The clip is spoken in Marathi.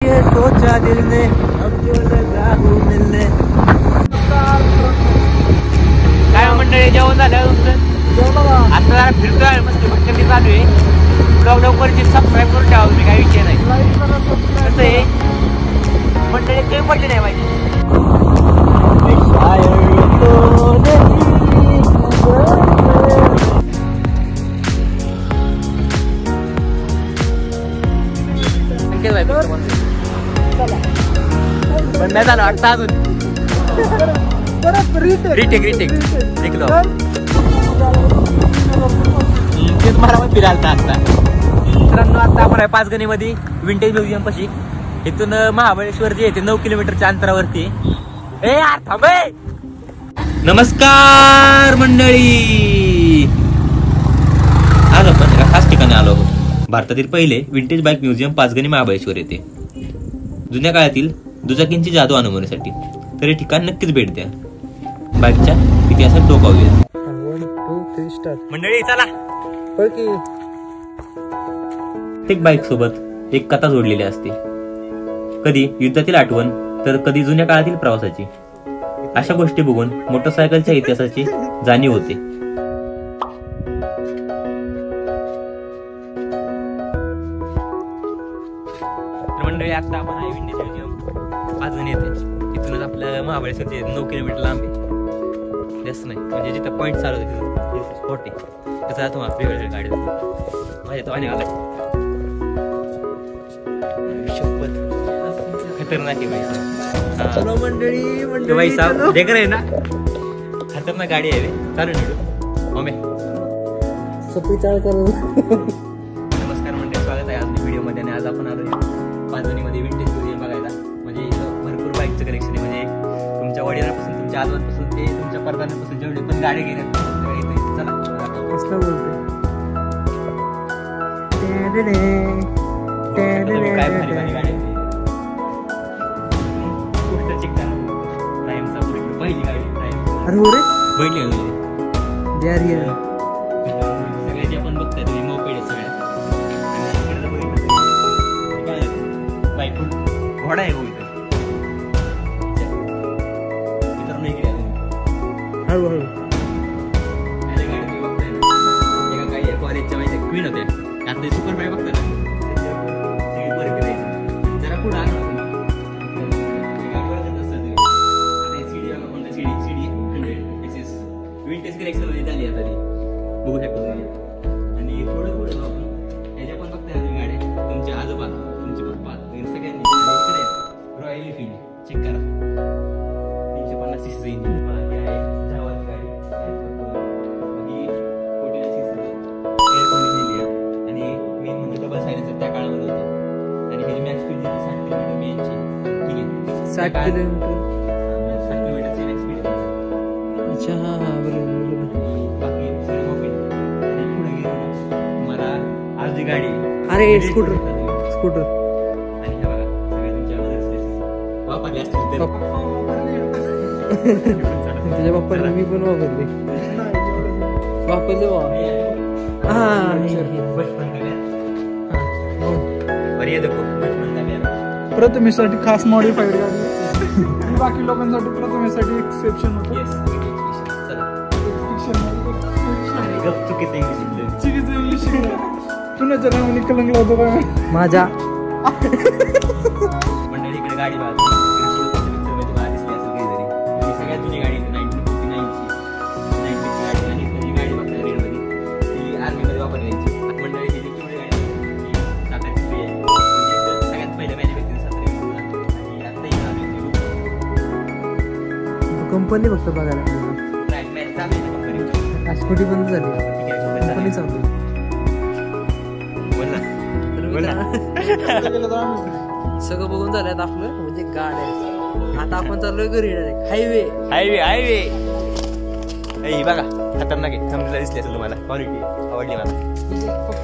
ये सोचा दिल ने अब जो लगा हूँ मिलने। काय मंडळी जेवण झालं तुमचं? आता जरा फिरतोय मस्त भटकंती चालू आहे. ब्लॉग लवकर सबस्क्राईब करून ठेवा तुम्ही, काही विषय नाही. कसं आहे मंडळी काही पडले नाही पाहिजे. पण नाही झालं वाटतं अजून. रिटेक तेच मला फिरायला आता. मित्रांनो आता आपण आहे पाचगणीमध्ये विंटेज म्युझियम पाशी. इथून महाबळेश्वर जे येते 9 किलोमीटरच्या अंतरावरती. ए यार थांबे. नमस्कार मंडळी, आज आपण एका खास ठिकाणी आलो आहोत. भारतातील पहिले vintage bike museum Panchgani Mahabaleshwar येथे. जुन्या काळातील दुचाकींची जादू अनुभवण्यासाठी तर हे ठिकाण नक्कीच भेट द्या. बाईकच्या इतिहासात डोकावूया. 1 2 3 स्टार्ट. मंडळी चला. प्रत्येक बाईक सोबत एक कथा जोडलेली असते. कधी युद्धातील आठवण तर कधी जुन्या काळातील प्रवासाची. अशा गोष्टी बघून मोटरसायकलच्या इतिहासाची जाणीव होते. मंडळी आता आपण आहे विंटेज म्युझियम पाचगणी येते. इथूनच आपलं महाबळेश्वरचे 9 किलोमीटर लांब आहे, जास्त नाही. म्हणजे जिथं पॉईंट चालू होते स्पॉट आहे त्याचा तुम्हाला वेगवेगळ्या गाडी माझ्या तो आणि आला. खतरनाक आहे भाई साहब. चलो मंडळी भाई साहब देख रहे ना, खतरनाक गाडी आहे. चालू निडू मम्मी. नमस्कार मंडळी, स्वागत आहे आज व्हिडिओ मध्ये. आणि आज आपण आलो पाचगणीमध्ये विंटेज म्युझियम बघायला. म्हणजे इथं भरपूर बाईकचं कलेक्शन आहे. म्हणजे तुमच्या वडिलांपासून तुमच्या आजोबांपासून ते तुमच्या परदानापासून जेवढे पण गाडी घेण्यात. चला कसलं बोलते काय भारी भारी गाडी आहे. पहिली गाडी अरे हो रे पहिली सगळे जे आपण बघताय तुम्ही मोपेड आहे सगळ्या. बाईक घोडा आहे इथं. मित्रांनो इकडे हळूहळू गाडी तुम्ही बघताय ना, एका काही कॉलेजच्या माहिती क्वीन होत्या. आता सुपर बाईक बघताय ना, सगळी बरं करायची. जरा पुढे आलो विंटेज कलेक्शन मध्ये झाली आहे तरी बघू शकतो तुम्ही. आणि थोडं पुढे जाऊ आपण. याच्या पण बघताय तुम्ही गाड्या, तुमचे आजोबा तुमचे पप्पा सगळ्यांनी. इकडे रॉयल एनफील्ड चेक करा, 350 सीसी इंजिन आहे. जावाची गाडी ही 49 सीसी एअर कंडिशनर आहे. आणि मेन म्हणजे डबल सायलेन्सर त्या काळामध्ये होतं. आणि ह्याची मॅक्स स्पीड 60 किलोमीटर मेनची. ठीक आहे, 60 किलोमीटर. 60 किलोमीटरची मॅक्स स्पीड आहे. अच्छा हा हा बरोबर. बाकी आणि पुढे गेलो तुम्हाला अर्धी गाडी. अरे स्कूटर आणि हे बघा सगळे तुमच्या वापरले असतील. तुझ्या बाप्पाला मी पण वापरले प्रथमेसाठी खास मॉडिफाईड गाडी. बाकी लोकांसाठी प्रथमेसाठी एक्सेप्शन होतं. चुकीचं इंग्लिश पुण्याच्या नावाने कलंगला होतो का माझ्या. मंडळी इकडे गाडी सगळ्यात जुनी गाडी 1959 ची गाडी. आणि ही गाडी बघता रेडमध्ये ती आर्मीमध्ये वापरली जायची. मंडळी ही केवढी गाडी ही साताऱ्याची फ्री आहे. म्हणजे सगळ्यात पहिल्या मॅन्युफॅक्चरिंग साताऱ्यामध्ये. आणि आत्ताही कंपनी फक्त बघायला स्कूटी बंद झाली, कंपनी चालू. सगळं बघून झालं आपलं. म्हणजे गाड्या. आता आपण चाललोय घरी डायरेक्ट. हायवे बघा खतरनाक आहे. समजा दिसली असेल तुम्हाला. क्वालिटी आवडली मला. फक्त